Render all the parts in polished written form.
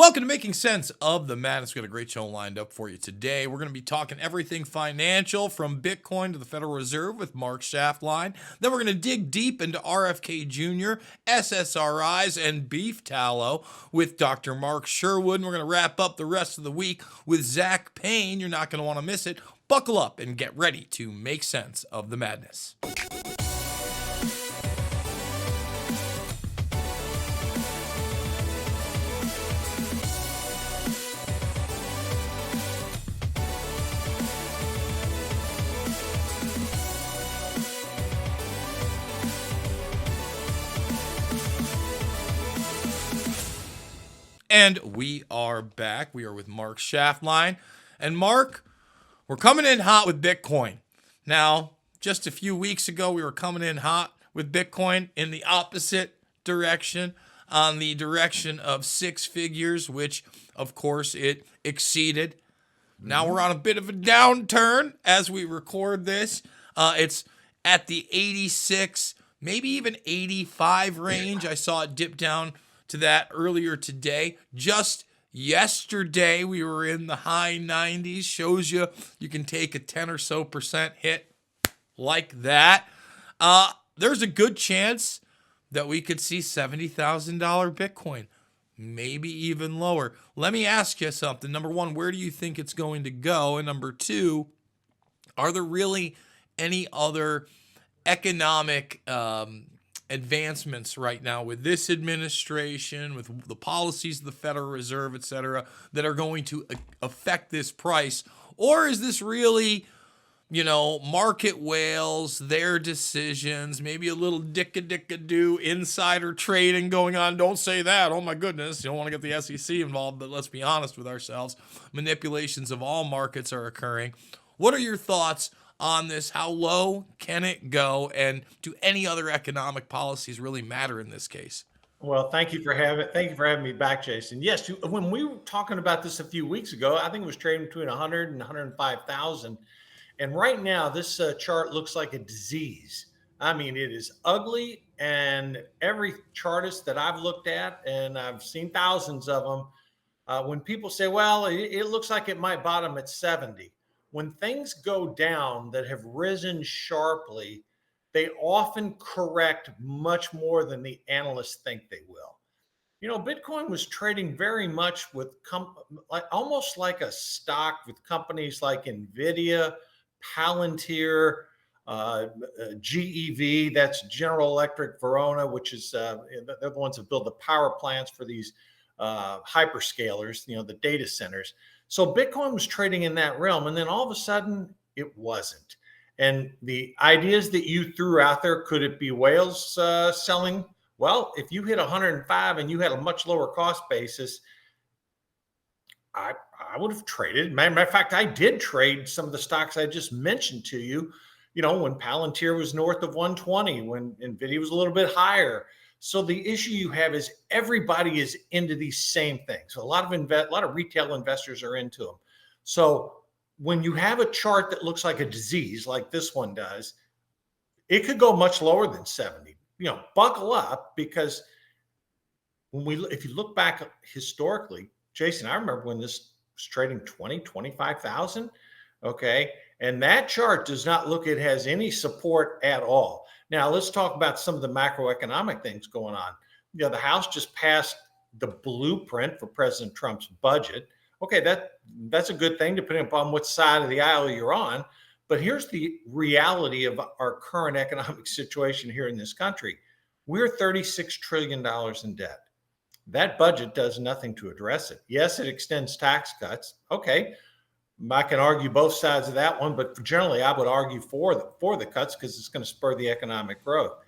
Welcome to Making Sense of the Madness. We've got a great show lined up for you today. We're going to be talking everything financial from Bitcoin to the Federal Reserve with Mark Schaftlein. Then we're going to dig deep into RFK Jr., SSRIs, and beef tallow with Dr. Mark Sherwood. And we're going to wrap up the rest of the week with Zak Paine. You're not going to want to miss it. Buckle up and get ready to make sense of the madness. And we are back. We are with Mark Schaftlein. And Mark, we're coming in hot with Bitcoin. Now, just a few weeks ago, we were coming in hot with Bitcoin in the opposite direction, on the direction of six figures, which, of course, it exceeded. Now we're on a bit of a downturn as we record this. It's at the 86, maybe even 85 range. I saw it dip down to that earlier today. Just yesterday, we were in the high 90s. Shows you can take a 10 or so % hit like that. There's a good chance that we could see $70,000 Bitcoin, maybe even lower. Let me ask you something. Number one, where do you think it's going to go? And number two, are there really any other economic advancements right now with this administration, with the policies of the Federal Reserve, et cetera, that are going to affect this price? Or is this really, market whales, their decisions, maybe a little dicka-dicka-do insider trading going on? Don't say that. Oh, my goodness. You don't want to get the SEC involved, but let's be honest with ourselves. Manipulations of all markets are occurring. What are your thoughts on this? How low can it go? And do any other economic policies really matter in this case? Well, thank you for having me back, Jason. Yes, when we were talking about this a few weeks ago, I think it was trading between 100 and 105,000. And right now, this chart looks like a disease. I mean, it is ugly. And every chartist that I've looked at, and I've seen thousands of them, when people say, well, it looks like it might bottom at 70. When things go down that have risen sharply, they often correct much more than the analysts think they will. Bitcoin was trading very much with almost like a stock with companies like NVIDIA, Palantir, GEV, that's General Electric Verona, which is they're the ones that build the power plants for these hyperscalers, the data centers. So Bitcoin was trading in that realm, and then all of a sudden it wasn't. And the ideas that you threw out there, could it be whales selling? Well, if you hit 105 and you had a much lower cost basis, I would have traded. Matter of fact, I did trade some of the stocks I just mentioned to you, when Palantir was north of 120, when NVIDIA was a little bit higher. So the issue you have is everybody is into these same things. So a lot of retail investors are into them. So when you have a chart that looks like a disease, like this one does, it could go much lower than 70. Buckle up, because if you look back historically, Jason, I remember when this was trading 20, 25,000. Okay. And that chart does not look, it has any support at all. Now, let's talk about some of the macroeconomic things going on. The House just passed the blueprint for President Trump's budget. Okay, that's a good thing, depending upon what side of the aisle you're on. But here's the reality of our current economic situation here in this country. We're $36 trillion in debt. That budget does nothing to address it. Yes, it extends tax cuts. Okay, I can argue both sides of that one, but generally I would argue for the cuts, because it's going to spur the economic growth.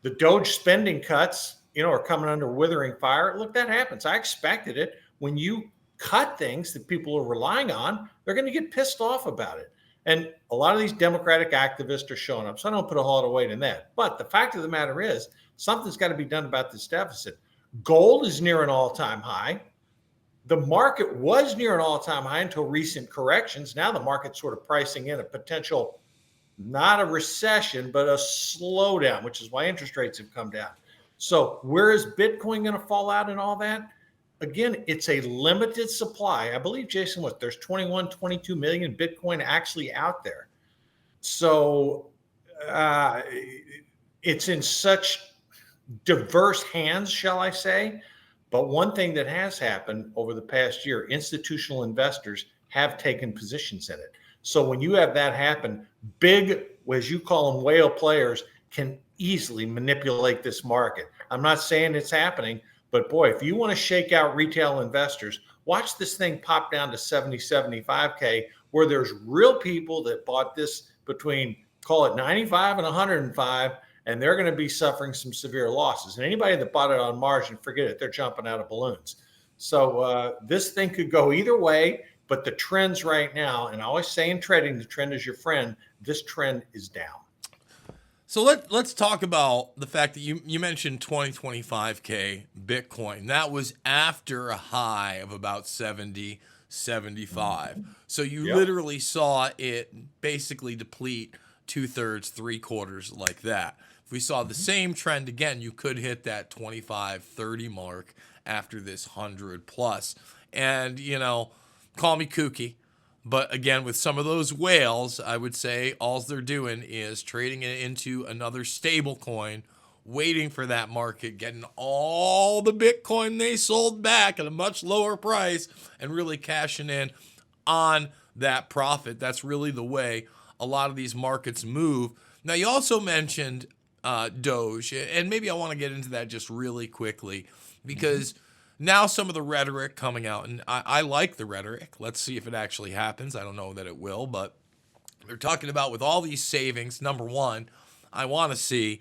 The Doge spending cuts, are coming under withering fire. Look, that happens. I expected it. When you cut things that people are relying on, they're going to get pissed off about it. And a lot of these Democratic activists are showing up. So I don't put a whole lot of weight in that. But the fact of the matter is, something's got to be done about this deficit. Gold is near an all-time high. The market was near an all-time high until recent corrections. Now the market's sort of pricing in a potential, not a recession, but a slowdown, which is why interest rates have come down. So where is Bitcoin going to fall out in all that? again, it's a limited supply. I believe, Jason, there's 21, 22 million Bitcoin actually out there. So uh, it's in such diverse hands, shall I say. But one thing that has happened over the past year, institutional investors have taken positions in it. So when you have that happen, big, as you call them, whale players can easily manipulate this market. I'm not saying it's happening, but boy, if you want to shake out retail investors, watch this thing pop down to 70, 75K, where there's real people that bought this between, call it 95 and 105, and they're going to be suffering some severe losses. And anybody that bought it on margin, forget it, they're jumping out of balloons. So this thing could go either way, but the trends right now, and I always say in trading, the trend is your friend. This trend is down. So let's talk about the fact that you mentioned 2025K Bitcoin. That was after a high of about 70, 75. So you literally saw it basically deplete 2/3, 3/4 like that. If we saw the same trend again, you could hit that 25, 30 mark after this 100 plus. And, call me kooky, but again, with some of those whales, I would say all they're doing is trading it into another stable coin, waiting for that market, getting all the Bitcoin they sold back at a much lower price and really cashing in on that profit. That's really the way a lot of these markets move. Now, you also mentioned Doge, and maybe I want to get into that just really quickly because now some of the rhetoric coming out, and I like the rhetoric. Let's see if it actually happens. I don't know that it will, but they're talking about with all these savings, number one, I want to see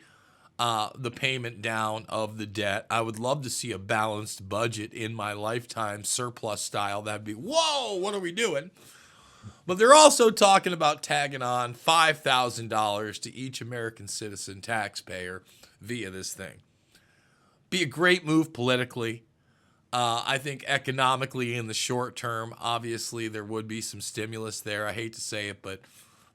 the payment down of the debt. I would love to see a balanced budget in my lifetime, surplus style. That'd be, whoa, what are we doing? But they're also talking about tagging on $5,000 to each American citizen taxpayer via this thing. Be a great move politically. I think economically in the short term, obviously there would be some stimulus there. I hate to say it, but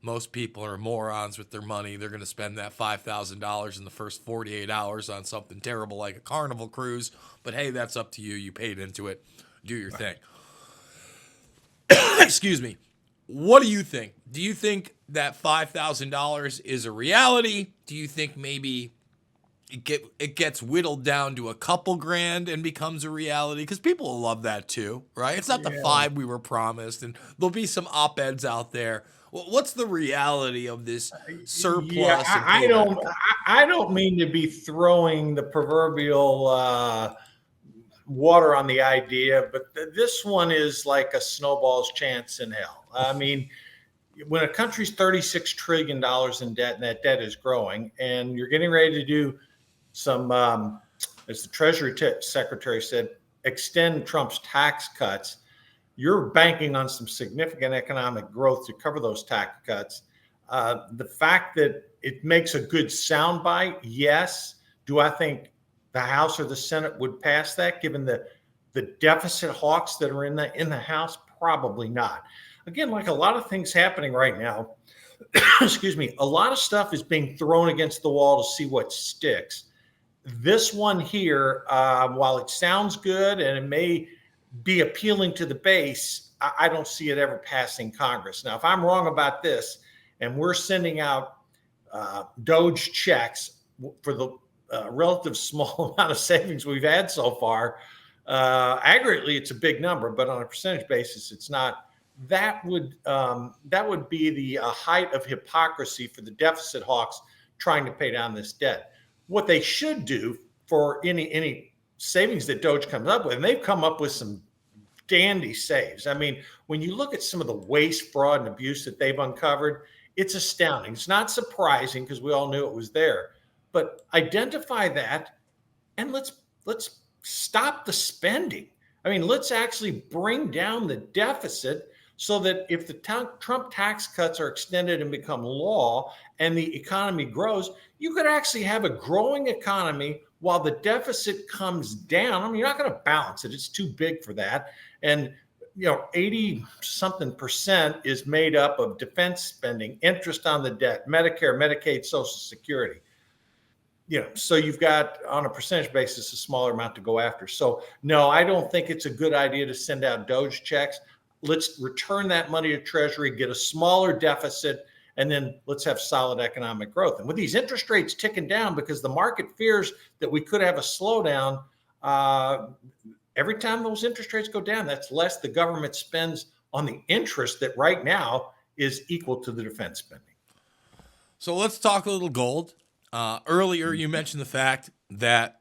most people are morons with their money. They're going to spend that $5,000 in the first 48 hours on something terrible like a Carnival cruise. But hey, that's up to you. You paid into it. Do your thing. Excuse me. What do you think? Do you think that $5,000 is a reality? Do you think maybe it gets whittled down to a couple grand and becomes a reality? Because people will love that too, right? It's not the 5 we were promised, and there'll be some op-eds out there. What's the reality of this surplus? Yeah, I don't mean to be throwing the proverbial water on the idea, but this one is like a snowball's chance in hell. I mean, when a country's $36 trillion in debt and that debt is growing, and you're getting ready to do some, as the Treasury Secretary said, extend Trump's tax cuts, you're banking on some significant economic growth to cover those tax cuts. The fact that it makes a good soundbite, yes. Do I think the House or the Senate would pass that, given the deficit hawks that are in the House? Probably not. Again, like a lot of things happening right now, excuse me, a lot of stuff is being thrown against the wall to see what sticks. This one here, while it sounds good and it may be appealing to the base, I don't see it ever passing Congress. Now, if I'm wrong about this, and we're sending out Doge checks for the relative small amount of savings we've had so far, aggregately it's a big number, but on a percentage basis, it's not. That would be the height of hypocrisy for the deficit hawks trying to pay down this debt. What they should do for any savings that Doge comes up with, and they've come up with some dandy saves. I mean, when you look at some of the waste, fraud, and abuse that they've uncovered, it's astounding. It's not surprising because we all knew it was there. But identify that, and let's stop the spending. I mean, let's actually bring down the deficit so that if the Trump tax cuts are extended and become law and the economy grows, you could actually have a growing economy while the deficit comes down. I mean, you're not going to balance it. It's too big for that. And 80-something% is made up of defense spending, interest on the debt, Medicare, Medicaid, Social Security. so you've got on a percentage basis a smaller amount to go after. So no, I don't think it's a good idea to send out Doge checks. Let's return that money to Treasury, get a smaller deficit, and then let's have solid economic growth. And with these interest rates ticking down, because the market fears that we could have a slowdown, every time those interest rates go down, that's less the government spends on the interest that right now is equal to the defense spending. So let's talk a little gold. Earlier, you mentioned the fact that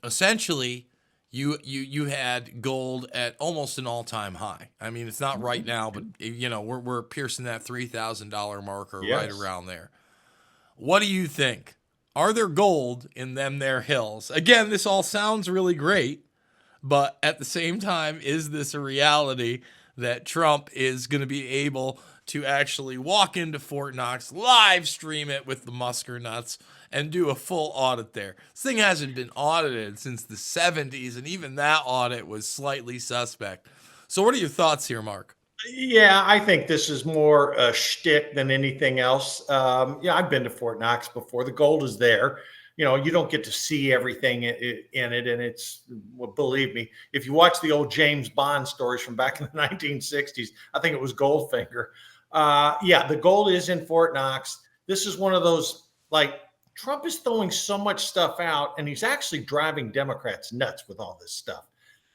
essentially you had gold at almost an all-time high. I mean, it's not right now, but we're piercing that $3,000 marker right around there. What do you think? Are there gold in them there hills? Again, this all sounds really great, but at the same time, is this a reality that Trump is going to be able to actually walk into Fort Knox, live stream it with the Musker nuts, and do a full audit there? This thing hasn't been audited since the 70s, and even that audit was slightly suspect. So what are your thoughts here, Mark? Yeah, I think this is more a shtick than anything else. I've been to Fort Knox before. The gold is there. You don't get to see everything in it. And it's, well, believe me, if you watch the old James Bond stories from back in the 1960s, I think it was Goldfinger. The gold is in Fort Knox. This is one of those, like, Trump is throwing so much stuff out, and he's actually driving Democrats nuts with all this stuff.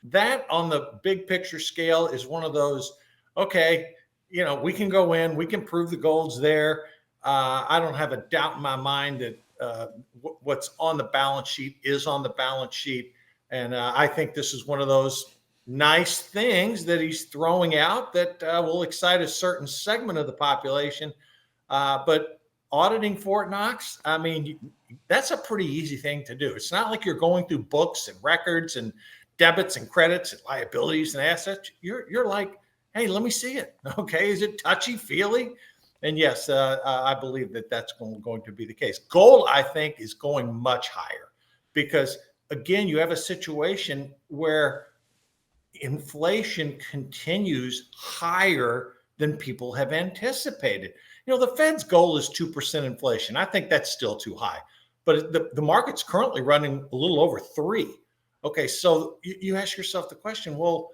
That, on the big picture scale, is one of those, okay, we can go in, we can prove the gold's there. I don't have a doubt in my mind that what's on the balance sheet is on the balance sheet. And I think this is one of those nice things that he's throwing out that will excite a certain segment of the population. But auditing Fort Knox, I mean, that's a pretty easy thing to do. It's not like you're going through books and records and debits and credits and liabilities and assets. You're like, hey, let me see it. Okay, is it touchy-feely? And yes, I believe that that's going to be the case. Gold, I think, is going much higher because, again, you have a situation where inflation continues higher than people have anticipated. The Fed's goal is 2% inflation. I think that's still too high, but the market's currently running a little over 3%. Okay, so you ask yourself the question, well,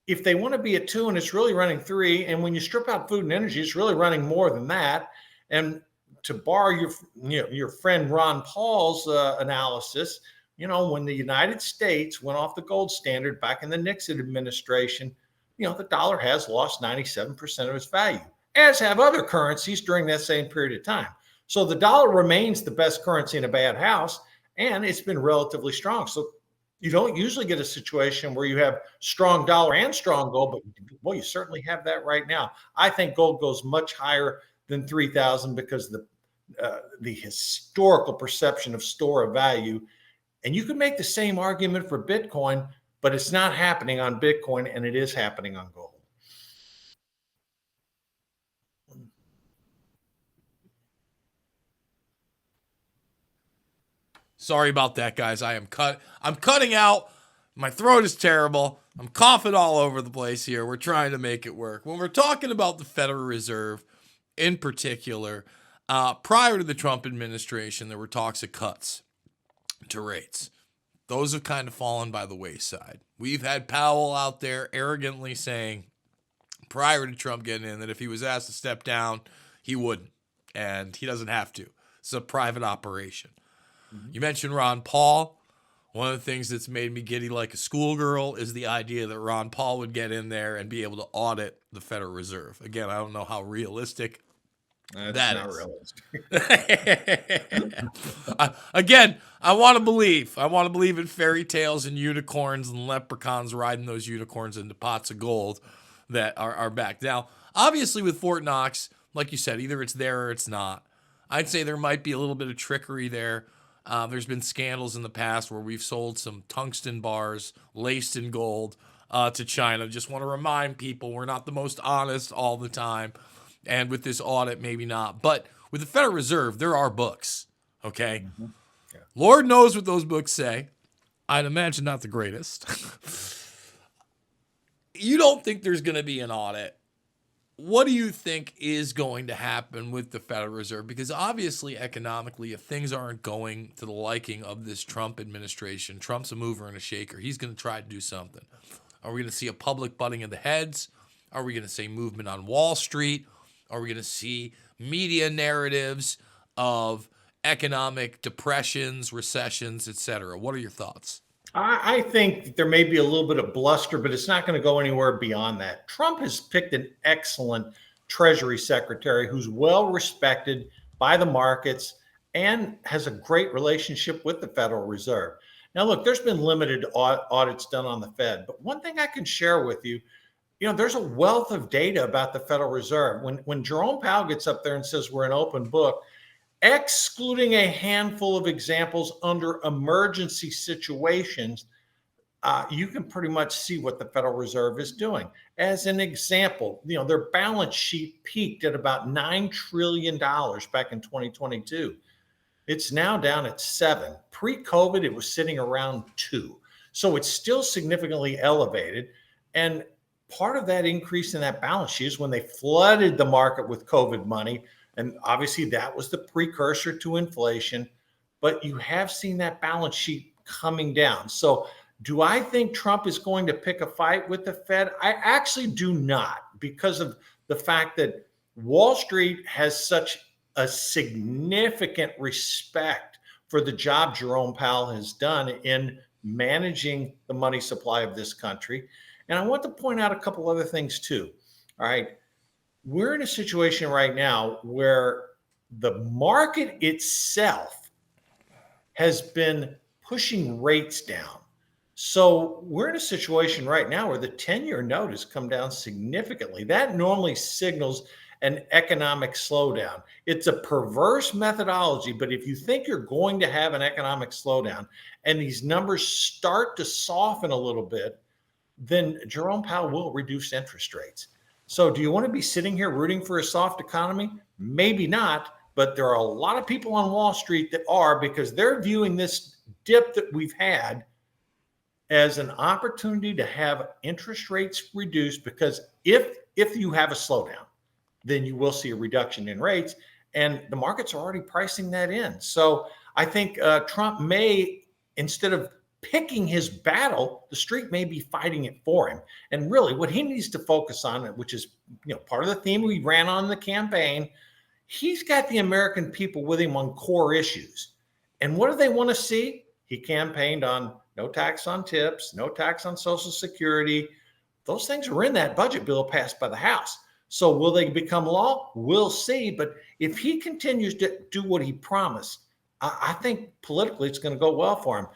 if they want to be at 2% and it's really running 3%, and when you strip out food and energy, it's really running more than that. And to borrow your friend Ron Paul's analysis, when the United States went off the gold standard back in the Nixon administration, the dollar has lost 97% of its value, as have other currencies during that same period of time. So the dollar remains the best currency in a bad house, and it's been relatively strong. So you don't usually get a situation where you have strong dollar and strong gold, but well, you certainly have that right now. I think gold goes much higher than 3,000 because the historical perception of store of value. And you can make the same argument for Bitcoin, but it's not happening on Bitcoin, and it is happening on gold. Sorry about that, guys. I'm cutting out. My throat is terrible. I'm coughing all over the place here. We're trying to make it work. When we're talking about the Federal Reserve in particular, prior to the Trump administration, there were talks of cuts to rates. Those have kind of fallen by the wayside. We've had Powell out there arrogantly saying, prior to Trump getting in, that if he was asked to step down, he wouldn't. And he doesn't have to. It's a private operation. Mm-hmm. You mentioned Ron Paul. One of the things that's made me giddy like a schoolgirl is the idea that Ron Paul would get in there and be able to audit the Federal Reserve. Again, I don't know how realistic that is. Realistic. Again, I want to believe. I want to believe in fairy tales and unicorns and leprechauns riding those unicorns into pots of gold that are back. Now, obviously with Fort Knox, like you said, either it's there or it's not. I'd say there might be a little bit of trickery there. There's been scandals in the past where we've sold some tungsten bars laced in gold to China. Just want to remind people we're not the most honest all the time. And with this audit, maybe not. But with the Federal Reserve, there are books, okay? Mm-hmm. Yeah. Lord knows what those books say. I'd imagine not the greatest. You don't think there's going to be an audit what do you think is going to happen with the Federal Reserve? Because obviously, economically, if things aren't going to the liking of this Trump administration, Trump's a mover and a shaker. He's going to try to do something. Are we going to see a public butting of the heads? Are we going to see movement on Wall Street? Are we going to see media narratives of economic depressions, recessions, etc.? What are your thoughts? I think there may be a little bit of bluster, but it's not going to go anywhere beyond that. Trump has picked an excellent Treasury Secretary who's well respected by the markets and has a great relationship with the Federal Reserve. Now, look, there's been limited audits done on the Fed, but one thing I can share with you, there's a wealth of data about the Federal Reserve. When Jerome Powell gets up there and says we're an open book, excluding a handful of examples under emergency situations, you can pretty much see what the Federal Reserve is doing. As an example, their balance sheet peaked at about $9 trillion back in 2022. It's now down at 7. Pre-COVID, it was sitting around 2. So it's still significantly elevated. And part of that increase in that balance sheet is when they flooded the market with COVID money. And obviously that was the precursor to inflation, but you have seen that balance sheet coming down. So do I think Trump is going to pick a fight with the Fed? I actually do not, because of the fact that Wall Street has such a significant respect for the job Jerome Powell has done in managing the money supply of this country. And I want to point out a couple other things too. All right. We're in a situation right now where the market itself has been pushing rates down. So we're in a situation right now where the 10-year note has come down significantly. That normally signals an economic slowdown. It's a perverse methodology, but if you think you're going to have an economic slowdown and these numbers start to soften a little bit, then Jerome Powell will reduce interest rates. So do you want to be sitting here rooting for a soft economy? Maybe not, but there are a lot of people on Wall Street that are, because they're viewing this dip that we've had as an opportunity to have interest rates reduced, because if you have a slowdown, then you will see a reduction in rates, and the markets are already pricing that in. So I think Trump may, instead of picking his battle, the street may be fighting it for him. And really what he needs to focus on, which is part of the theme we ran on the campaign, he's got the American people with him on core issues. And what do they want to see? He campaigned on no tax on tips, no tax on Social Security. Those things are in that budget bill passed by the House. So will they become law? We'll see. But if he continues to do what he promised, I think politically it's going to go well for him.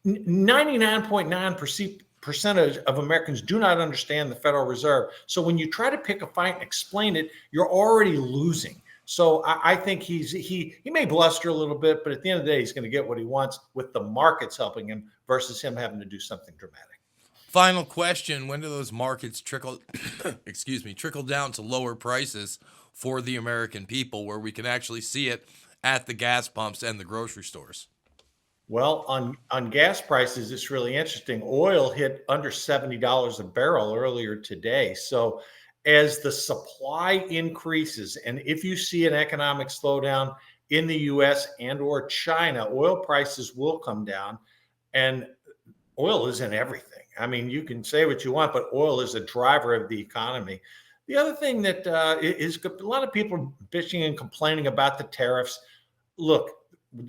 99.9% of Americans do not understand the Federal Reserve. So when you try to pick a fight and explain it, you're already losing. So I think he may bluster a little bit, but at the end of the day, he's going to get what he wants with the markets helping him versus him having to do something dramatic. Final question: when do those markets trickle down to lower prices for the American people, where we can actually see it at the gas pumps and the grocery stores? Well, on gas prices, it's really interesting. Oil hit under $70 a barrel earlier today. So as the supply increases, and if you see an economic slowdown in the US and or China, oil prices will come down. And oil is in everything. I mean, you can say what you want, but oil is a driver of the economy. The other thing that is a lot of people bitching and complaining about the tariffs. Look,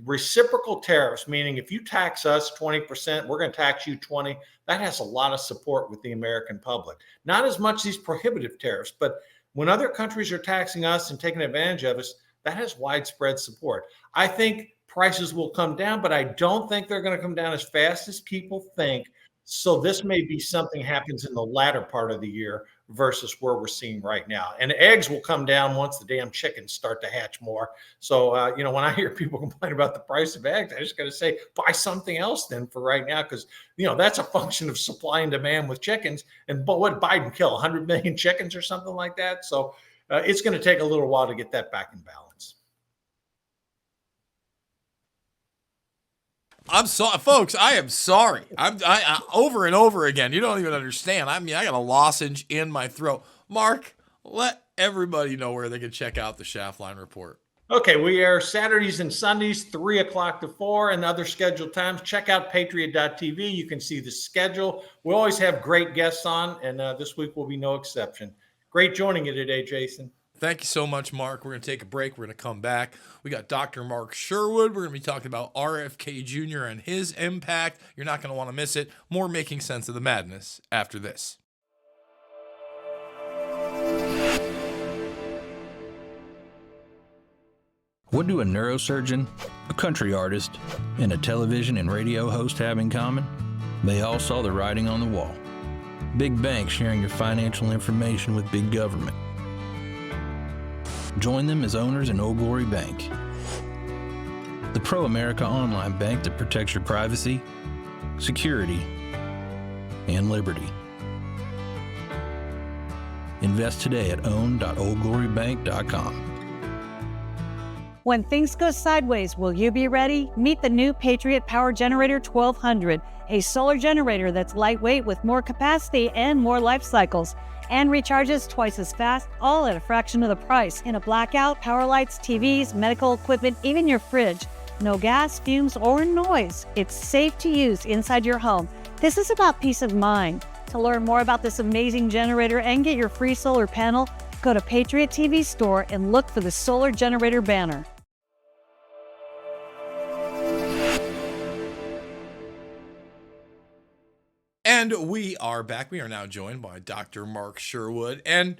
reciprocal tariffs, meaning if you tax us 20%, we're going to tax you 20. That has a lot of support with the American public. Not as much these prohibitive tariffs, but when other countries are taxing us and taking advantage of us, that has widespread support. I think prices will come down, but I don't think they're going to come down as fast as people think. So this may be something happens in the latter part of the year versus where we're seeing right now. And eggs will come down once the damn chickens start to hatch more. So, when I hear people complain about the price of eggs, I just got to say, buy something else then for right now, because, that's a function of supply and demand with chickens. And what Biden kill 100 million chickens or something like that. So it's going to take a little while to get that back in balance. I'm sorry, folks. I am sorry. I over and over again. You don't even understand. I mean, I got a lozenge in my throat. Mark, everybody know where they can check out the Schaftlein Report. Okay, we air Saturdays and Sundays, 3 o'clock to 4, and other scheduled times. Check out patriot.tv. You can see the schedule. We always have great guests on, and this week will be no exception. Great joining you today, Jason. Thank you so much, Mark. We're going to take a break. We're going to come back. We got Dr. Mark Sherwood. We're going to be talking about RFK Jr. and his impact. You're not going to want to miss it. More Making Sense of the Madness after this. What do a neurosurgeon, a country artist, and a television and radio host have in common? They all saw the writing on the wall. Big banks sharing your financial information with big government. Join them as owners in Old Glory Bank, the pro-America online bank that protects your privacy, security, and liberty. Invest today at own.oldglorybank.com. When things go sideways, will you be ready? Meet the new Patriot Power Generator 1200, a solar generator that's lightweight with more capacity and more life cycles, and recharges twice as fast, all at a fraction of the price. In a blackout, power lights, TVs, medical equipment, even your fridge. No gas, fumes, or noise. It's safe to use inside your home. This is about peace of mind. To learn more about this amazing generator and get your free solar panel, go to Patriot TV Store and look for the solar generator banner. And we are back. We are now joined by Dr. Mark Sherwood and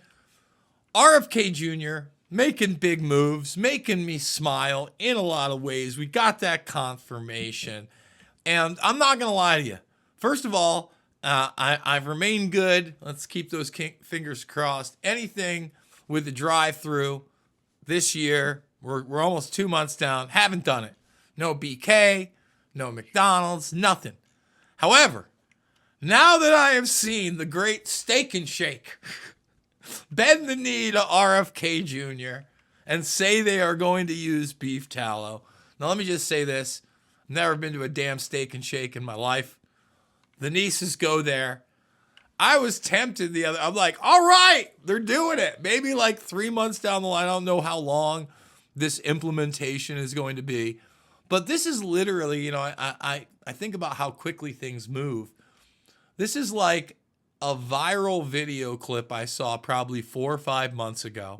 RFK Jr. making big moves, making me smile in a lot of ways. We got that confirmation. And I'm not going to lie to you. First of all, I've remained good. Let's keep those fingers crossed. Anything with the drive-through this year, we're almost 2 months down. Haven't done it. No BK, no McDonald's, nothing. However, now that I have seen the great Steak and Shake bend the knee to RFK Jr. and say they are going to use beef tallow. Now, let me just say this. Never been to a damn Steak and Shake in my life. The nieces go there. I was tempted I'm like, all right, they're doing it. Maybe like 3 months down the line. I don't know how long this implementation is going to be. But this is literally, I think about how quickly things move. This is like a viral video clip I saw probably 4 or 5 months ago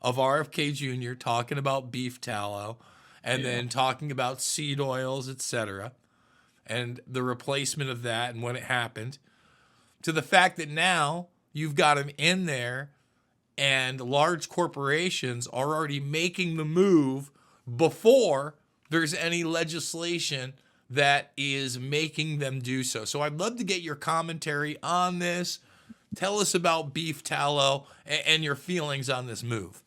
of RFK Jr. talking about beef tallow and then talking about seed oils, etc., and the replacement of that and when it happened, to the fact that now you've got him in there and large corporations are already making the move before there's any legislation that is making them do so. So I'd love to get your commentary on this. Tell us about beef tallow and your feelings on this move.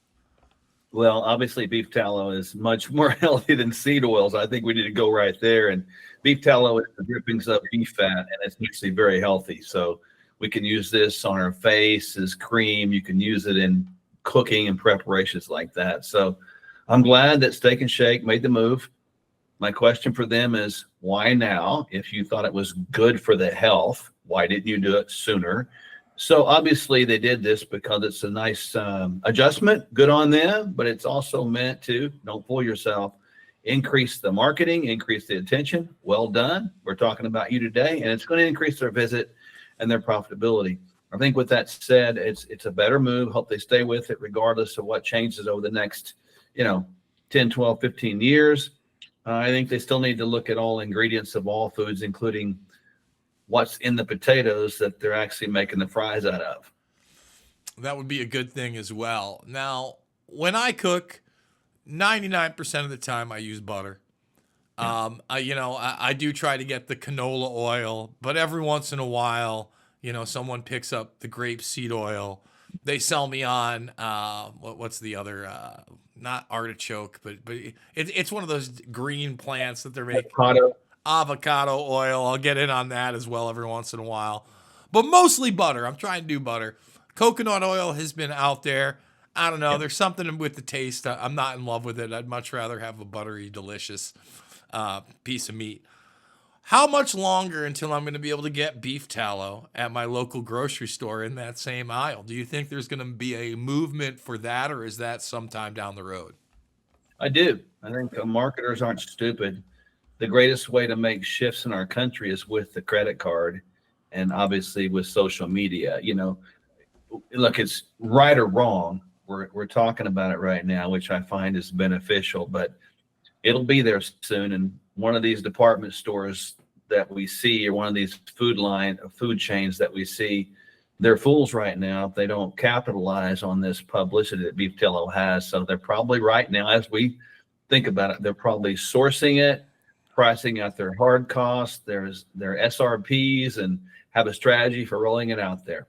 Well, obviously beef tallow is much more healthy than seed oils. I think we need to go right there. And beef tallow is the drippings of beef fat, and it's actually very healthy. So we can use this on our face as cream. You can use it in cooking and preparations like that. So I'm glad that Steak and Shake made the move. My question for them is, why now? If you thought it was good for the health, why didn't you do it sooner? So obviously they did this because it's a nice adjustment. Good on them, but it's also meant to, don't fool yourself, increase the marketing, increase the attention. Well done. We're talking about you today, and it's going to increase their visit and their profitability. I think with that said, it's a better move. Hope they stay with it regardless of what changes over the next, 10, 12, 15 years. I think they still need to look at all ingredients of all foods, including what's in the potatoes that they're actually making the fries out of. That would be a good thing as well. Now, when I cook, 99% of the time I use butter. I do try to get the canola oil, but every once in a while, someone picks up the grapeseed oil. They sell me on what's the other not artichoke, but it's one of those green plants that they're making. Avocado oil. I'll get in on that as well every once in a while. But mostly butter. I'm trying to do butter. Coconut oil has been out there. I don't know. Yeah. There's something with the taste. I'm not in love with it. I'd much rather have a buttery, delicious piece of meat. How much longer until I'm going to be able to get beef tallow at my local grocery store in that same aisle? Do you think there's going to be a movement for that, or is that sometime down the road? I do. I think marketers aren't stupid. The greatest way to make shifts in our country is with the credit card and obviously with social media. Look, it's right or wrong. We're talking about it right now, which I find is beneficial, but it'll be there soon. And one of these department stores that we see, or one of these food chains that we see, they're fools right now if they don't capitalize on this publicity that beef tallow has. So they're probably right now, as we think about it, they're probably sourcing it, pricing out their hard costs, their SRPs, and have a strategy for rolling it out there.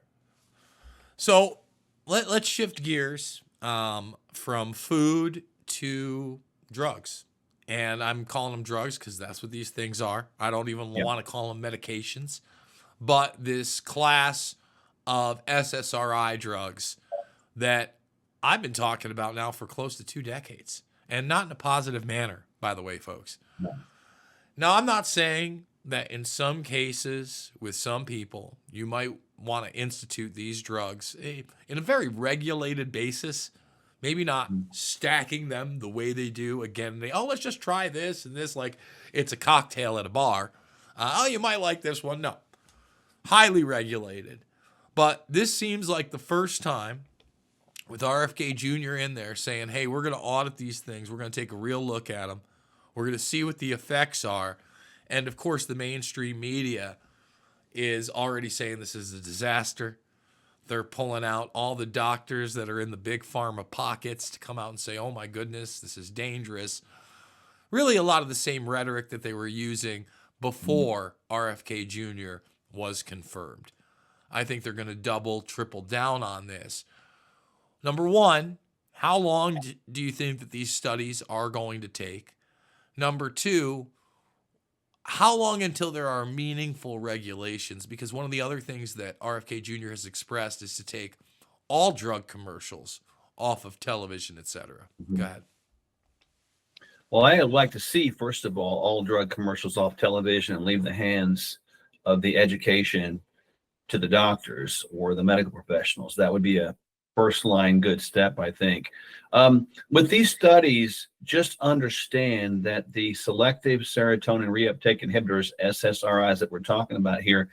So let's shift gears from food to drugs. And I'm calling them drugs because that's what these things are. I don't even want to call them medications. But this class of SSRI drugs that I've been talking about now for close to 2 decades. And not in a positive manner, by the way, folks. No. Now, I'm not saying that in some cases with some people, you might want to institute these drugs in a very regulated basis. Maybe not stacking them the way they do. Again, let's just try this and this like it's a cocktail at a bar. You might like this one. No. Highly regulated. But this seems like the first time with RFK Jr. in there saying, hey, we're going to audit these things. We're going to take a real look at them. We're going to see what the effects are. And, of course, the mainstream media is already saying this is a disaster. They're pulling out all the doctors that are in the big pharma pockets to come out and say, oh, my goodness, this is dangerous. Really a lot of the same rhetoric that they were using before RFK Jr. was confirmed. I think they're going to double, triple down on this. Number one, how long do you think that these studies are going to take? Number two, how long until there are meaningful regulations? Because one of the other things that RFK Jr. has expressed is to take all drug commercials off of television, et cetera. Mm-hmm. Go ahead. Well, I would like to see, first of all drug commercials off television and leave the hands of the education to the doctors or the medical professionals. That would be a first line good step, I think. With these studies, just understand that the selective serotonin reuptake inhibitors, SSRIs, that we're talking about here,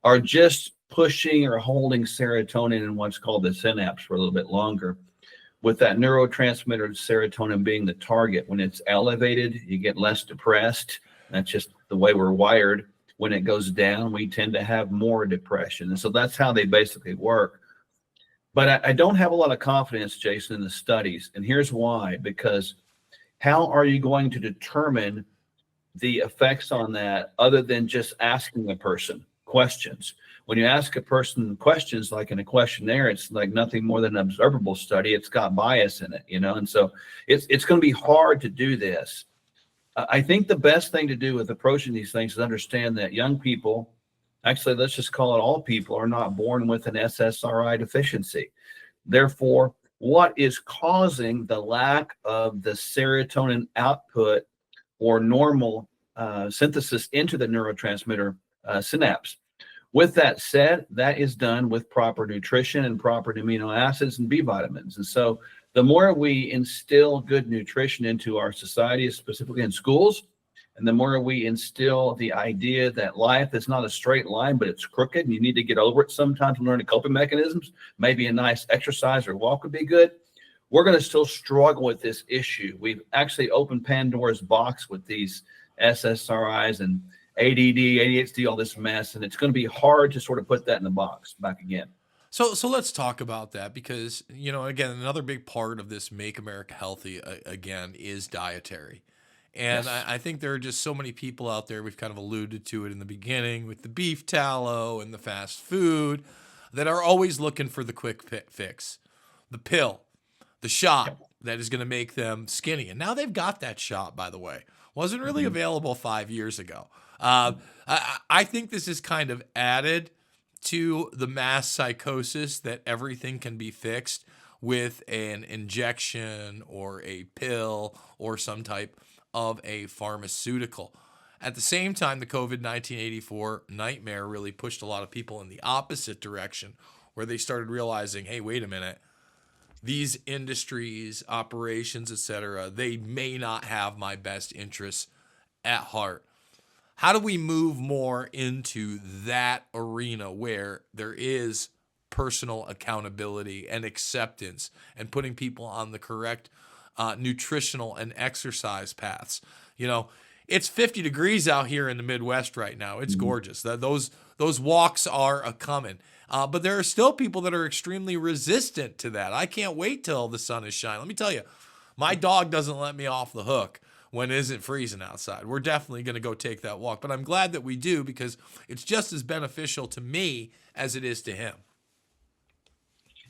are just pushing or holding serotonin in what's called the synapse for a little bit longer. With that neurotransmitter serotonin being the target, when it's elevated, you get less depressed. That's just the way we're wired. When it goes down, we tend to have more depression. And so that's how they basically work. But I don't have a lot of confidence, Jason, in the studies. And here's why. Because how are you going to determine the effects on that other than just asking a person questions? When you ask a person questions, like in a questionnaire, it's like nothing more than an observable study. It's got bias in it, And so it's going to be hard to do this. I think the best thing to do with approaching these things is understand that young people, actually, let's just call it all people, are not born with an SSRI deficiency. Therefore, what is causing the lack of the serotonin output or normal synthesis into the neurotransmitter synapse? With that said, that is done with proper nutrition and proper amino acids and B vitamins. And so the more we instill good nutrition into our society, specifically in schools, and the more we instill the idea that life is not a straight line, but it's crooked, and you need to get over it sometimes and learn the coping mechanisms, maybe a nice exercise or walk would be good, we're going to still struggle with this issue. We've actually opened Pandora's box with these SSRIs and ADD, ADHD, all this mess, and it's going to be hard to sort of put that in the box back again. So let's talk about that because, again, another big part of this Make America Healthy, again, is dietary. And yes. I think there are just so many people out there, we've kind of alluded to it in the beginning with the beef tallow and the fast food, that are always looking for the quick fix, the pill, the shot that is going to make them skinny. And now they've got that shot, by the way. Wasn't really available 5 years ago. I think this is kind of added to the mass psychosis that everything can be fixed with an injection or a pill or some type of a pharmaceutical. At the same time, the COVID 1984 nightmare really pushed a lot of people in the opposite direction, where they started realizing, hey, wait a minute, these industries, operations, etc., they may not have my best interests at heart. How do we move more into that arena where there is personal accountability and acceptance and putting people on the correct nutritional and exercise paths? You know, it's 50 degrees out here in the Midwest right now. It's gorgeous. Those walks are a coming. But there are still people that are extremely resistant to that. I can't wait till the sun is shining. Let me tell you, my dog doesn't let me off the hook when it isn't freezing outside. We're definitely going to go take that walk. But I'm glad that we do, because it's just as beneficial to me as it is to him.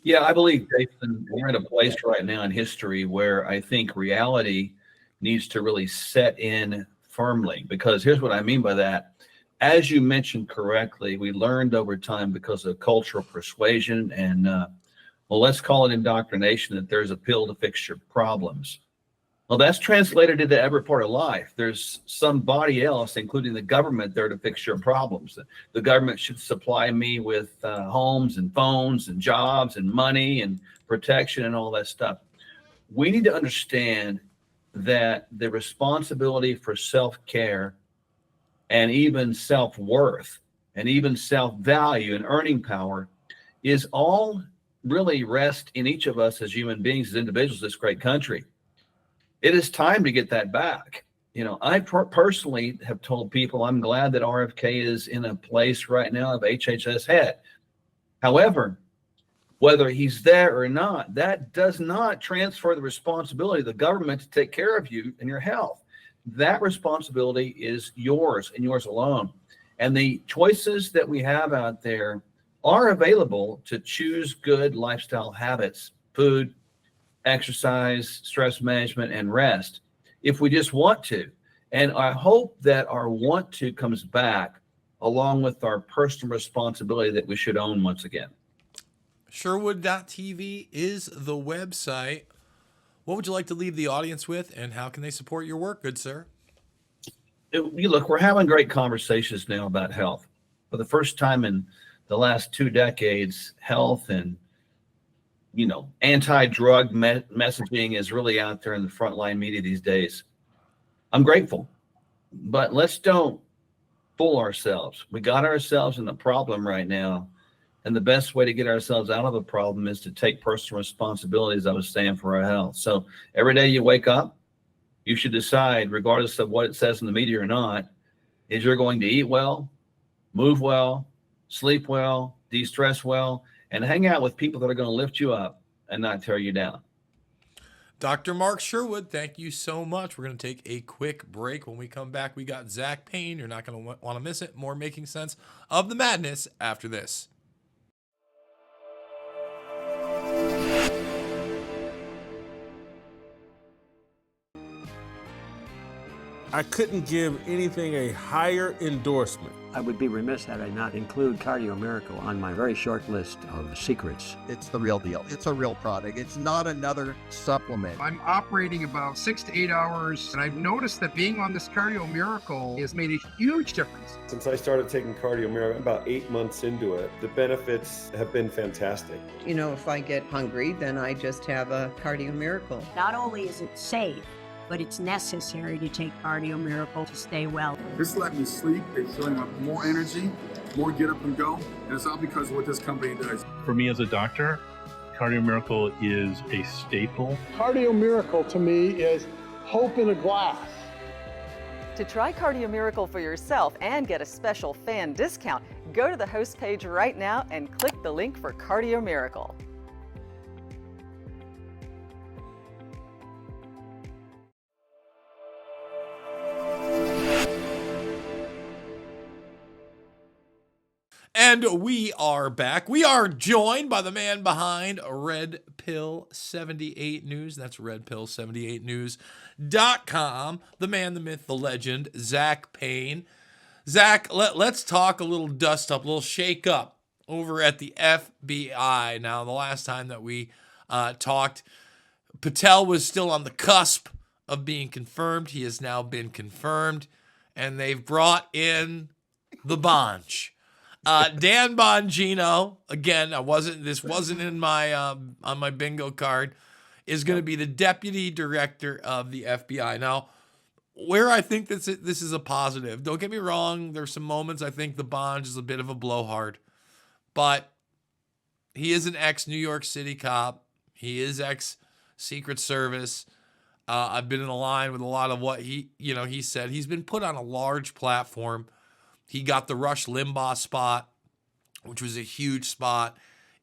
Yeah, I believe, Jason, we're in a place right now in history where I think reality needs to really set in firmly, because here's what I mean by that. As you mentioned correctly, we learned over time, because of cultural persuasion and, well, let's call it indoctrination, that there's a pill to fix your problems. Well, that's translated into every part of life. There's somebody else, including the government, there to fix your problems. The government should supply me with homes and phones and jobs and money and protection and all that stuff. We need to understand that the responsibility for self-care and even self-worth and even self-value and earning power is all really rest in each of us as human beings, as individuals, this great country. It is time to get that back. You know, I personally have told people I'm glad that RFK is in a place right now of HHS head. However, whether he's there or not, that does not transfer the responsibility of the government to take care of you and your health. That responsibility is yours and yours alone. And the choices that we have out there are available to choose good lifestyle habits, food, exercise, stress management, and rest, if we just want to. And I hope that our want to comes back along with our personal responsibility that we should own once again. Sherwood.tv is the website. What would you like to leave the audience with, and how can they support your work, good sir? You look, we're having great conversations now about health. For the first time in the last 2 decades, health and anti-drug messaging is really out there in the frontline media these days. I'm grateful, but let's don't fool ourselves. We got ourselves in a problem right now, and the best way to get ourselves out of a problem is to take personal responsibility, as I was saying, for our health. So every day you wake up, you should decide, regardless of what it says in the media or not, is you're going to eat well, move well, sleep well, de-stress well, and hang out with people that are going to lift you up and not tear you down. Dr. Mark Sherwood, thank you so much. We're going to take a quick break. When we come back, we got Zak Paine. You're not going to want to miss it. More Making Sense of the Madness after this. I couldn't give anything a higher endorsement. I would be remiss had I not include Cardio Miracle on my very short list of secrets. It's the real deal. It's a real product. It's not another supplement. I'm operating about 6 to 8 hours, and I've noticed that being on this Cardio Miracle has made a huge difference. Since I started taking Cardio Miracle, I'm about 8 months into it, the benefits have been fantastic. You know, if I get hungry, then I just have a Cardio Miracle. Not only is it safe, but it's necessary to take Cardio Miracle to stay well. This let me sleep. It's filling up more energy, more get up and go. And it's all because of what this company does. For me as a doctor, Cardio Miracle is a staple. Cardio Miracle to me is hope in a glass. To try Cardio Miracle for yourself and get a special fan discount, go to the host page right now and click the link for Cardio Miracle. And we are back. We are joined by the man behind Red Pill 78 News. That's redpill78news.com. The man, the myth, the legend, Zak Paine. Zak, let's talk a little dust up, a little shake up over at the FBI. Now, the last time that we talked, Patel was still on the cusp of being confirmed. He has now been confirmed. and they've brought in the Bonch. Dan Bongino, again, this wasn't in my on my bingo card, is going to be the deputy director of the FBI. Now, where I think this is a positive, don't get me wrong, there's some moments I think the Bonch is a bit of a blowhard, but he is an ex-New York City cop. He is ex-Secret Service. I've been in a line with a lot of what he said. He's been put on a large platform. He got the Rush Limbaugh spot, which was a huge spot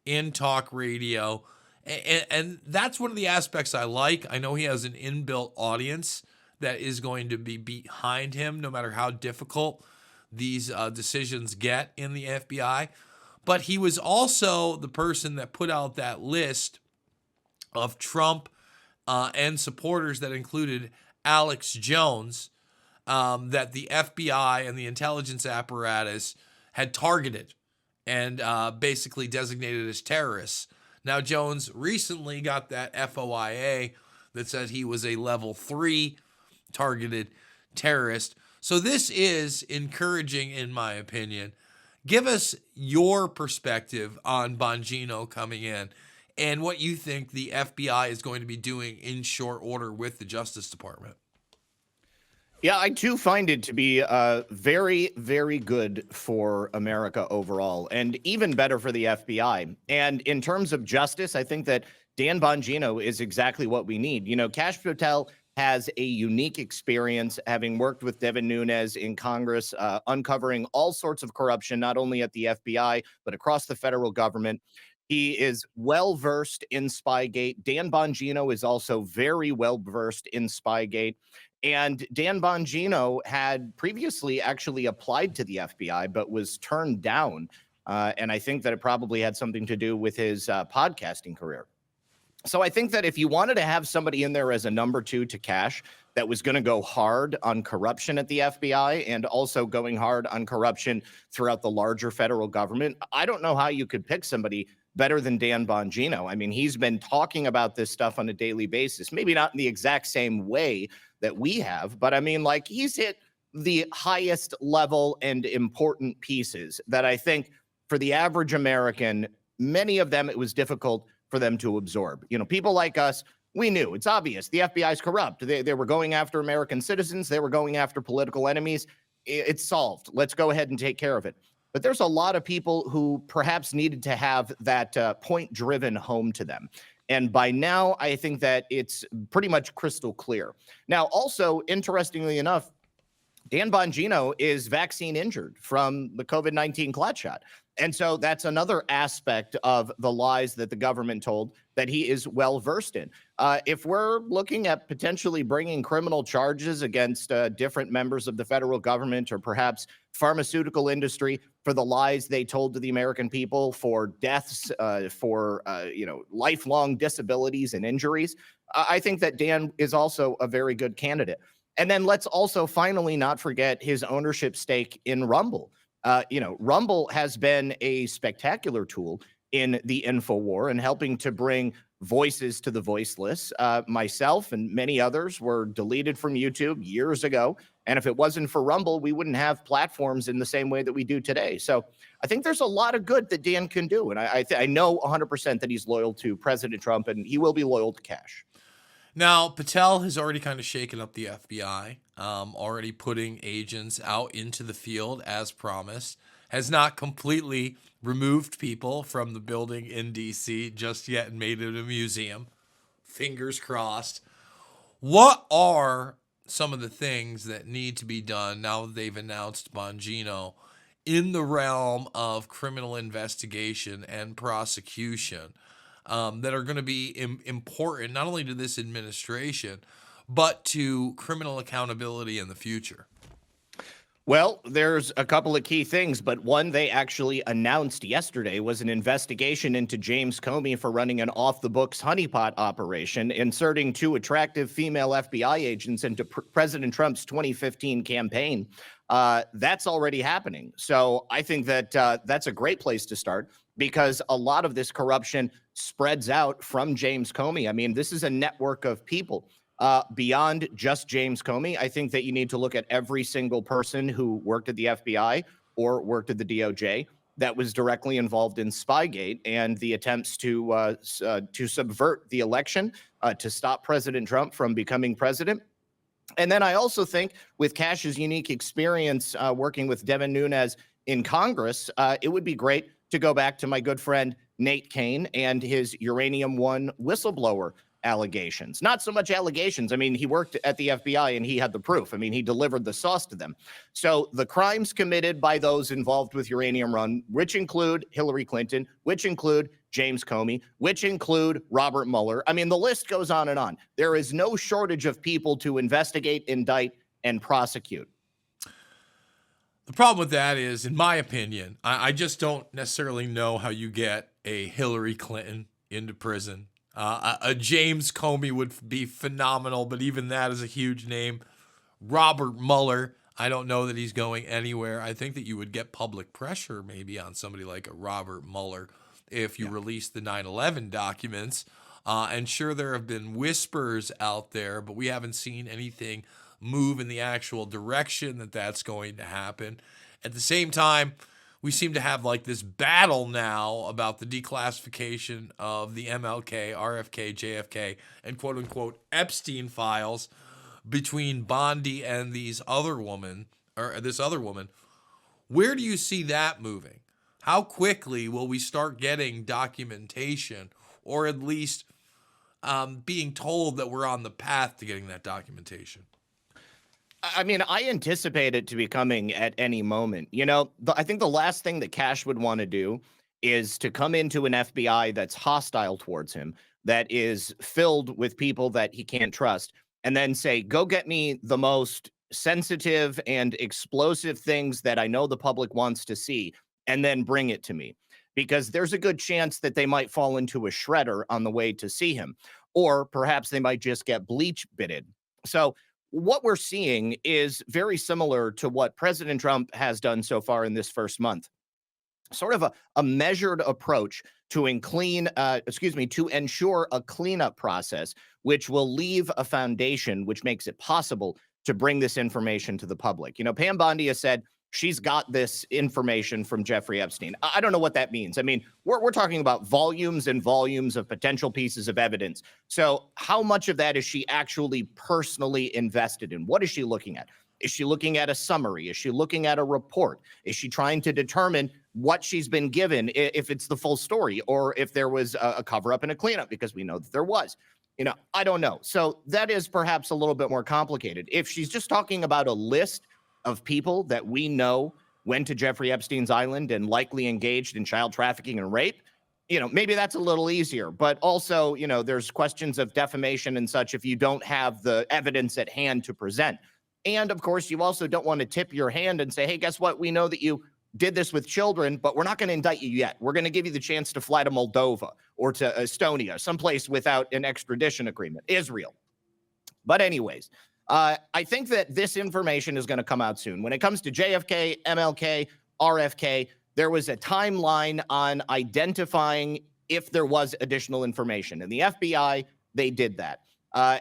in talk radio. And that's one of the aspects I like. I know he has an inbuilt audience that is going to be behind him no matter how difficult these decisions get in the FBI. But he was also the person that put out that list of Trump and supporters that included Alex Jones, that the FBI and the intelligence apparatus had targeted and basically designated as terrorists. Now, Jones recently got that FOIA that said he was a level 3 targeted terrorist. So this is encouraging, in my opinion. Give us your perspective on Bongino coming in and what you think the FBI is going to be doing in short order with the Justice Department. Yeah, I too find it to be very, very good for America overall, and even better for the FBI. And in terms of justice, I think that Dan Bongino is exactly what we need. You know, Kash Patel has a unique experience, having worked with Devin Nunes in Congress, uncovering all sorts of corruption, not only at the FBI, but across the federal government. He is well-versed in Spygate. Dan Bongino is also very well-versed in Spygate. And Dan Bongino had previously actually applied to the FBI, but was turned down. And I think that it probably had something to do with his podcasting career. So I think that if you wanted to have somebody in there as a number 2 to Kash that was going to go hard on corruption at the FBI and also going hard on corruption throughout the larger federal government, I don't know how you could pick somebody better than Dan Bongino. I mean, he's been talking about this stuff on a daily basis, maybe not in the exact same way that we have, but I mean, like, he's hit the highest level and important pieces that I think for the average American, many of them, it was difficult for them to absorb. You know, people like us, we knew, it's obvious, the FBI is corrupt. They were going after American citizens. They were going after political enemies. It's solved. Let's go ahead and take care of it. But there's a lot of people who perhaps needed to have that point driven home to them. And by now, I think that it's pretty much crystal clear. Now, also, interestingly enough, Dan Bongino is vaccine injured from the COVID-19 clot shot. And so that's another aspect of the lies that the government told that he is well versed in. If we're looking at potentially bringing criminal charges against different members of the federal government or perhaps pharmaceutical industry for the lies they told to the American people, for deaths, for lifelong disabilities and injuries, I think that Dan is also a very good candidate. And then let's also finally not forget his ownership stake in Rumble. Rumble has been a spectacular tool in the info war and helping to bring voices to the voiceless. Myself and many others were deleted from YouTube years ago. And if it wasn't for Rumble, we wouldn't have platforms in the same way that we do today. So I think there's a lot of good that Dan can do. And I know 100% that he's loyal to President Trump, and he will be loyal to Kash. Now, Patel has already kind of shaken up the FBI, already putting agents out into the field as promised, has not completely removed people from the building in D.C. just yet and made it a museum. Fingers crossed. What are some of the things that need to be done now that they've announced Bongino in the realm of criminal investigation and prosecution? That are going to be important not only to this administration, but to criminal accountability in the future? Well, there's a couple of key things, but one they actually announced yesterday was an investigation into James Comey for running an off-the-books honeypot operation, inserting 2 attractive female FBI agents into President Trump's 2015 campaign. That's already happening. So I think that that's a great place to start, because a lot of this corruption spreads out from James Comey. I mean, this is a network of people. beyond just James Comey. I think that you need to look at every single person who worked at the FBI or worked at the DOJ that was directly involved in Spygate and the attempts to subvert the election, to stop President Trump from becoming president. And then I also think with Cash's unique experience working with Devin Nunes in Congress, it would be great to go back to my good friend Nate Kane and his Uranium One whistleblower allegations. Not so much allegations. I mean, he worked at the FBI and he had the proof. I mean, he delivered the sauce to them. So the crimes committed by those involved with Uranium One, which include Hillary Clinton, which include James Comey, which include Robert Mueller. I mean, the list goes on and on. There is no shortage of people to investigate, indict, and prosecute. The problem with that is, in my opinion, I just don't necessarily know how you get a Hillary Clinton into prison. A James Comey would be phenomenal, but even that is a huge name. Robert Mueller, I don't know that he's going anywhere. I think that you would get public pressure maybe on somebody like a Robert Mueller if you release the 9/11 documents. And sure, there have been whispers out there, but we haven't seen anything move in the actual direction that that's going to happen. At the same time, we seem to have like this battle now about the declassification of the MLK, RFK, JFK, and quote unquote Epstein files between Bondi and this other woman. Where do you see that moving? How quickly will we start getting documentation, or at least being told that we're on the path to getting that documentation? I mean, I anticipate it to be coming at any moment. You know, I think the last thing that Cash would want to do is to come into an FBI that's hostile towards him, that is filled with people that he can't trust, and then say, go get me the most sensitive and explosive things that I know the public wants to see, and then bring it to me. Because there's a good chance that they might fall into a shredder on the way to see him, or perhaps they might just get bleach bitted. So what we're seeing is very similar to what President Trump has done so far in this first month. Sort of a measured approach to to ensure a cleanup process, which will leave a foundation which makes it possible to bring this information to the public. You know, Pam Bondi has said she's got this information from Jeffrey Epstein. I don't know what that means. I mean, we're talking about volumes and volumes of potential pieces of evidence. So how much of that is she actually personally invested in? What is she looking at? Is she looking at a summary? Is she looking at a report? Is she trying to determine what she's been given, if it's the full story, or if there was a cover up and a cleanup, because we know that there was? You know, I don't know. So that is perhaps a little bit more complicated. If she's just talking about a list of people that we know went to Jeffrey Epstein's island and likely engaged in child trafficking and rape, you know, maybe that's a little easier. But also, you know, there's questions of defamation and such if you don't have the evidence at hand to present. And of course, you also don't want to tip your hand and say, hey, guess what? We know that you did this with children, but we're not going to indict you yet. We're going to give you the chance to fly to Moldova or to Estonia, someplace without an extradition agreement, Israel. But anyways, I think that this information is going to come out soon. When it comes to JFK, MLK, RFK, there was a timeline on identifying if there was additional information. And the FBI, they did that.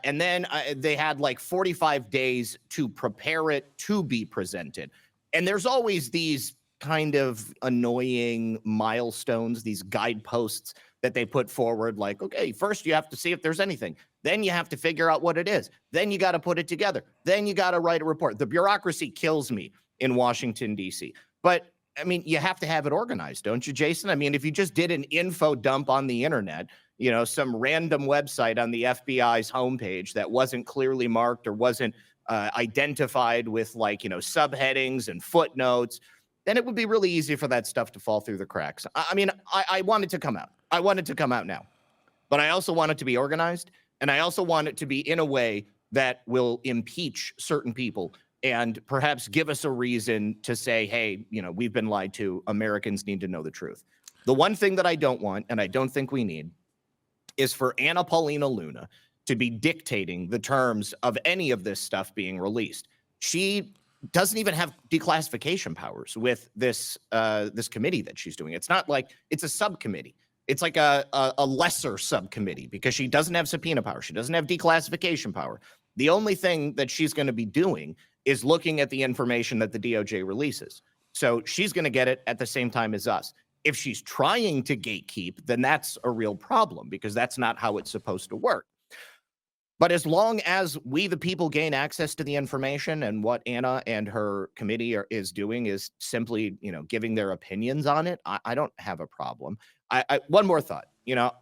And then they had like 45 days to prepare it to be presented. And there's always these kind of annoying milestones, these guideposts that they put forward, like, okay, first you have to see if there's anything. Then you have to figure out what it is. Then you got to put it together. Then you got to write a report. The bureaucracy kills me in Washington, D.C. But, I mean, you have to have it organized, don't you, Jason? I mean, if you just did an info dump on the internet, you know, some random website on the FBI's homepage that wasn't clearly marked or wasn't identified with, like, you know, subheadings and footnotes, then it would be really easy for that stuff to fall through the cracks. I mean, I want it to come out. I want it to come out now. But I also want it to be organized. And I also want it to be in a way that will impeach certain people and perhaps give us a reason to say, hey, you know, we've been lied to. Americans need to know the truth. The one thing that I don't want, and I don't think we need, is for Anna Paulina Luna to be dictating the terms of any of this stuff being released. She doesn't even have declassification powers with this this committee that she's doing. It's not like it's a subcommittee. It's like a lesser subcommittee because she doesn't have subpoena power. She doesn't have declassification power. The only thing that she's going to be doing is looking at the information that the DOJ releases. So she's going to get it at the same time as us. If she's trying to gatekeep, then that's a real problem because that's not how it's supposed to work. But as long as we, the people, gain access to the information, and what Anna and her committee is doing is simply, giving their opinions on it, I don't have a problem. One more thought.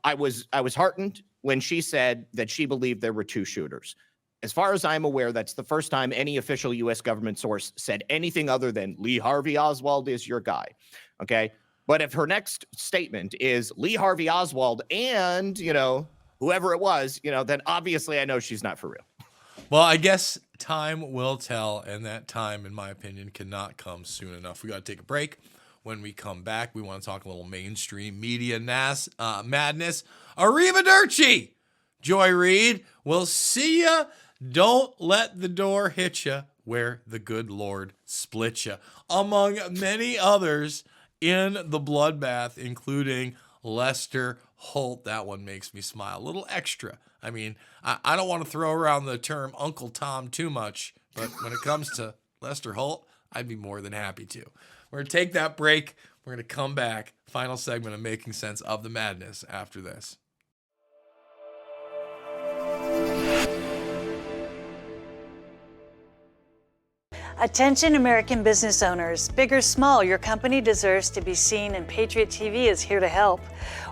I was heartened when she said that she believed there were 2 shooters. As far as I'm aware, that's the first time any official U.S. government source said anything other than Lee Harvey Oswald is your guy. Okay. But if her next statement is Lee Harvey Oswald and, whoever it was, then obviously I know she's not for real. Well, I guess time will tell, and that time, in my opinion, cannot come soon enough. We got to take a break. When we come back, we want to talk a little mainstream media madness. Arrivederci, Joy Reid. We'll see ya. Don't let the door hit ya where the good Lord split ya. Among many others in the bloodbath, including Lester Holt. That one makes me smile. A little extra. I mean, I don't want to throw around the term Uncle Tom too much, but when it comes to Lester Holt, I'd be more than happy to. We're going to take that break. We're going to come back. Final segment of Making Sense of the Madness after this. Attention American business owners. Big or small, your company deserves to be seen, and Patriot TV is here to help.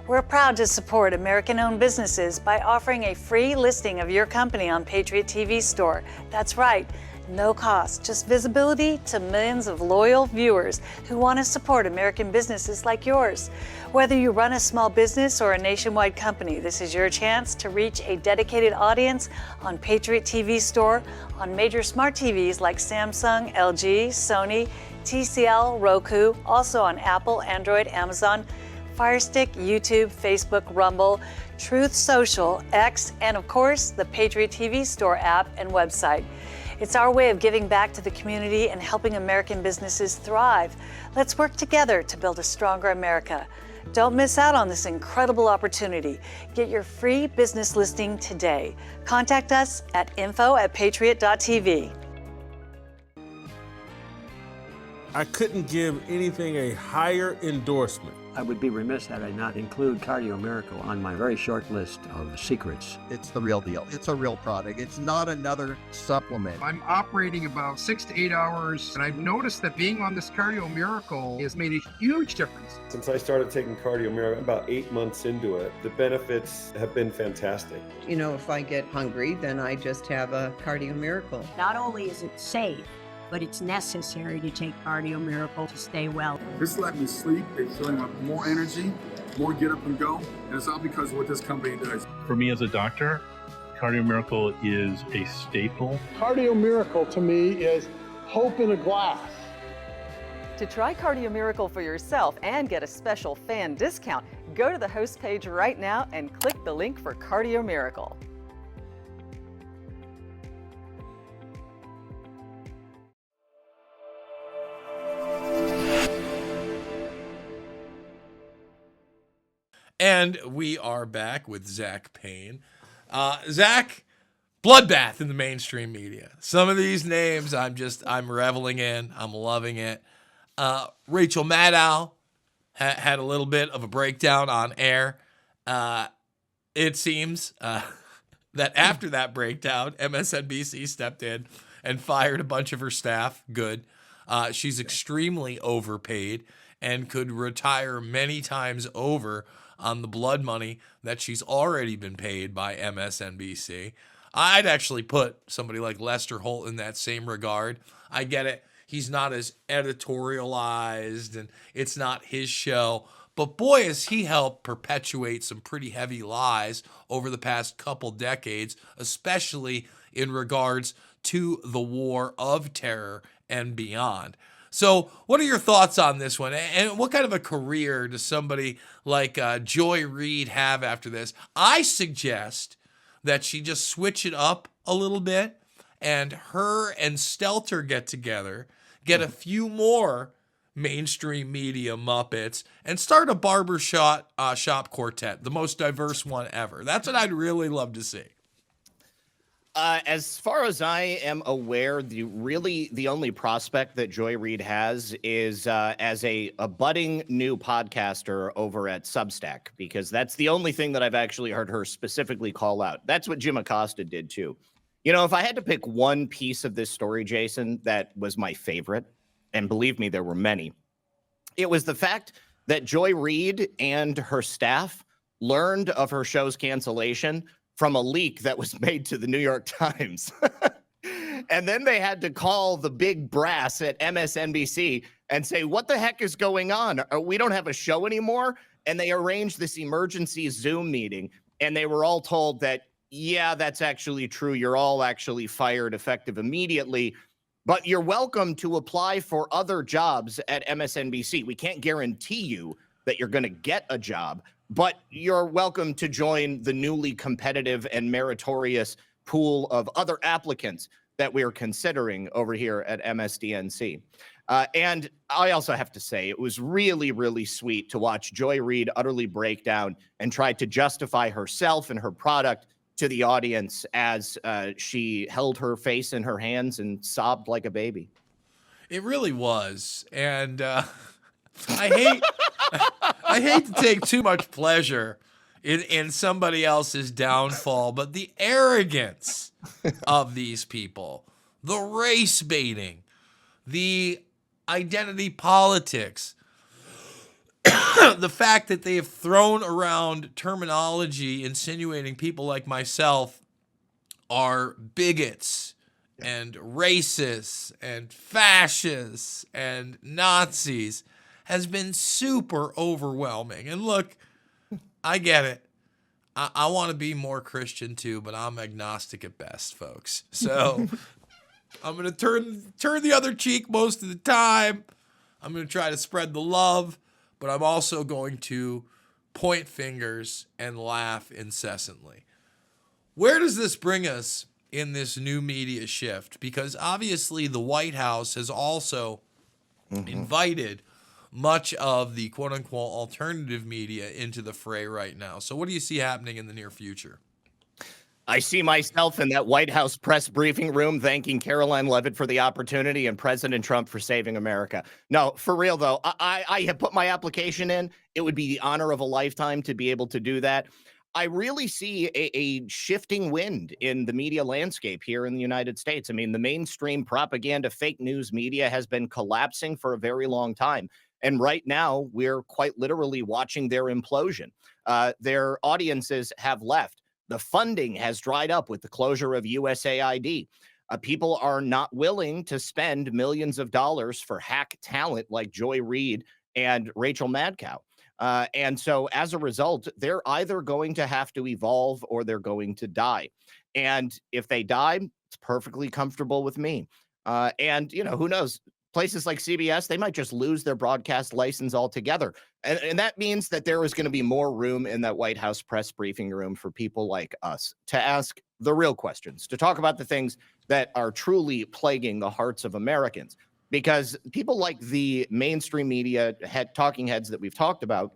We're proud to support American-owned businesses by offering a free listing of your company on Patriot TV Store. That's right, no cost, just visibility to millions of loyal viewers who want to support American businesses like yours. Whether you run a small business or a nationwide company, this is your chance to reach a dedicated audience on Patriot TV Store on major smart TVs like Samsung, LG, Sony, TCL, Roku, also on Apple, Android, Amazon, Fire Stick, YouTube, Facebook, Rumble, Truth Social, X, and of course, the Patriot TV Store app and website. It's our way of giving back to the community and helping American businesses thrive. Let's work together to build a stronger America. Don't miss out on this incredible opportunity. Get your free business listing today. Contact us at info@patriot.tv. I couldn't give anything a higher endorsement. I would be remiss had I not include Cardio Miracle on my very short list of secrets. It's the real deal. It's a real product. It's not another supplement. I'm operating about 6 to 8 hours, and I've noticed that being on this Cardio Miracle has made a huge difference. Since I started taking Cardio Miracle, about 8 months into it, the benefits have been fantastic. If I get hungry, then I just have a Cardio Miracle. Not only is it safe, but it's necessary to take Cardio Miracle to stay well. This let me sleep. It's feeling like more energy, more get up and go. And it's all because of what this company does. For me as a doctor, Cardio Miracle is a staple. Cardio Miracle to me is hope in a glass. To try Cardio Miracle for yourself and get a special fan discount, go to the host page right now and click the link for Cardio Miracle. And we are back with Zak Paine. Zak, bloodbath in the mainstream media. Some of these names I'm reveling in. I'm loving it. Rachel Maddow had a little bit of a breakdown on air. It seems that after that breakdown, MSNBC stepped in and fired a bunch of her staff. Good. She's extremely overpaid and could retire many times over on the blood money that she's already been paid by MSNBC. I'd actually put somebody like Lester Holt in that same regard. I get it. He's not as editorialized and it's not his show. But boy, has he helped perpetuate some pretty heavy lies over the past couple decades, especially in regards to the war of terror and beyond. So what are your thoughts on this one? And what kind of a career does somebody like Joy Reid have after this? I suggest that she just switch it up a little bit and her and Stelter get together, get a few more mainstream media Muppets and start a barbershop shop quartet, the most diverse one ever. That's what I'd really love to see. As far as I am aware, the only prospect that Joy Reid has is as a budding new podcaster over at Substack, because that's the only thing that I've actually heard her specifically call out. That's what Jim Acosta did too. You know, if I had to pick one piece of this story, Jason, that was my favorite, and believe me, there were many, it was the fact that Joy Reid and her staff learned of her show's cancellation from a leak that was made to the New York Times. And then they had to call the big brass at MSNBC and say, what the heck is going on? We don't have a show anymore. And they arranged this emergency Zoom meeting. And they were all told that, yeah, that's actually true. You're all actually fired effective immediately. But you're welcome to apply for other jobs at MSNBC. We can't guarantee you that you're going to get a job, but you're welcome to join the newly competitive and meritorious pool of other applicants that we're considering over here at MSDNC. And I also have to say, it was really, really sweet to watch Joy Reid utterly break down and try to justify herself and her product to the audience as she held her face in her hands and sobbed like a baby. It really was. And I hate to take too much pleasure in somebody else's downfall, but the arrogance of these people, the race baiting, the identity politics, the fact that they have thrown around terminology insinuating people like myself are bigots and racists and fascists and Nazis has been super overwhelming. And look, I get it. I want to be more Christian too, but I'm agnostic at best, folks. So I'm going to turn the other cheek most of the time. I'm going to try to spread the love, but I'm also going to point fingers and laugh incessantly. Where does this bring us in this new media shift? Because obviously the White House has also invited much of the quote-unquote alternative media into the fray right now. So what do you see happening in the near future? I see myself in that White House press briefing room thanking Caroline Leavitt for the opportunity and President Trump for saving America. No, for real, though, I have put my application in. It would be the honor of a lifetime to be able to do that. I really see a shifting wind in the media landscape here in the United States. I mean, the mainstream propaganda, fake news media has been collapsing for a very long time. And right now, we're quite literally watching their implosion. Their audiences have left. The funding has dried up with the closure of USAID. People are not willing to spend millions of dollars for hack talent like Joy Reid and Rachel Maddow. And so as a result, they're either going to have to evolve or they're going to die. And if they die, it's perfectly comfortable with me. And, you know, who knows? Places like CBS, they might just lose their broadcast license altogether. And that means that there is going to be more room in that White House press briefing room for people like us to ask the real questions, to talk about the things that are truly plaguing the hearts of Americans. Because people like the mainstream media talking heads that we've talked about,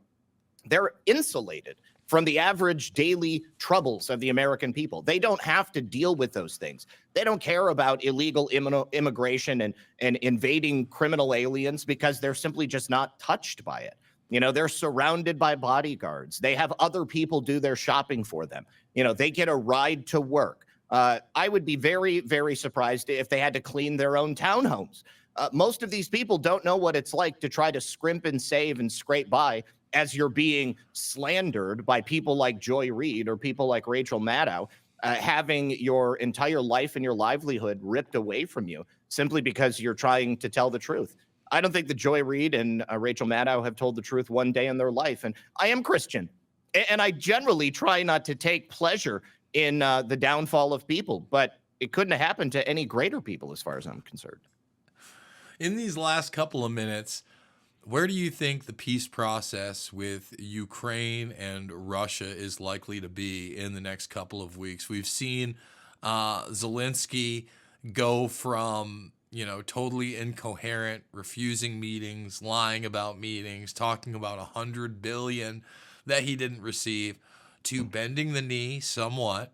they're insulated from the average daily troubles of the American people. They don't have to deal with those things. They don't care about illegal immigration and invading criminal aliens because they're simply just not touched by it. You know, they're surrounded by bodyguards. They have other people do their shopping for them. You know, they get a ride to work. I would be very, very surprised if they had to clean their own townhomes. Most of these people don't know what it's like to try to scrimp and save and scrape by as you're being slandered by people like Joy Reid or people like Rachel Maddow, having your entire life and your livelihood ripped away from you simply because you're trying to tell the truth. I don't think that Joy Reid and Rachel Maddow have told the truth one day in their life. And I am Christian, and I generally try not to take pleasure in the downfall of people, but it couldn't have happened to any greater people as far as I'm concerned. In these last couple of minutes, where do you think the peace process with Ukraine and Russia is likely to be in the next couple of weeks? We've seen Zelensky go from, totally incoherent, refusing meetings, lying about meetings, talking about $100 billion that he didn't receive, to bending the knee somewhat.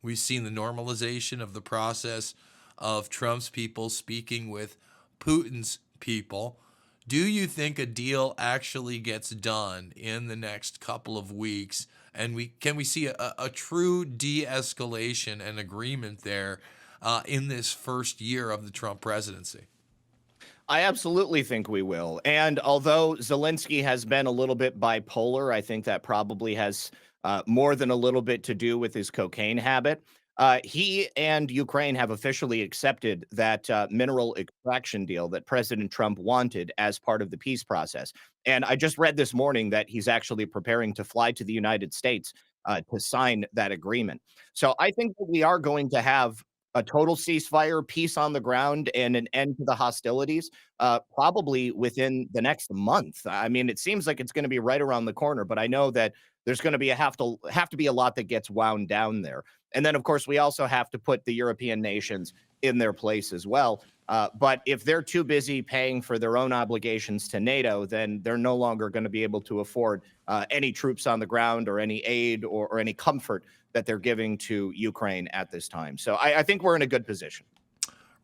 We've seen the normalization of the process of Trump's people speaking with Putin's people. Do you think a deal actually gets done in the next couple of weeks? And can we see a true de-escalation and agreement there in this first year of the Trump presidency? I absolutely think we will. And although Zelensky has been a little bit bipolar, I think that probably has more than a little bit to do with his cocaine habit. He and Ukraine have officially accepted that mineral extraction deal that President Trump wanted as part of the peace process. And I just read this morning that he's actually preparing to fly to the United States to sign that agreement. So I think that we are going to have a total ceasefire, peace on the ground, and an end to the hostilities probably within the next month. I mean, it seems like it's going to be right around the corner, but I know that there's going to have to be a lot that gets wound down there. And then, of course, we also have to put the European nations in their place as well. But if they're too busy paying for their own obligations to NATO, then they're no longer going to be able to afford any troops on the ground or any aid or any comfort that they're giving to Ukraine at this time. So I think we're in a good position.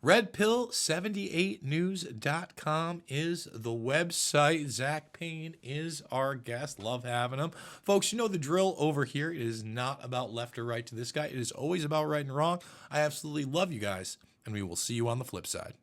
RedPill78news.com is the website. Zak Paine is our guest. Love having him. Folks, you know the drill over here. It is not about left or right to this guy. It is always about right and wrong. I absolutely love you guys, and we will see you on the flip side.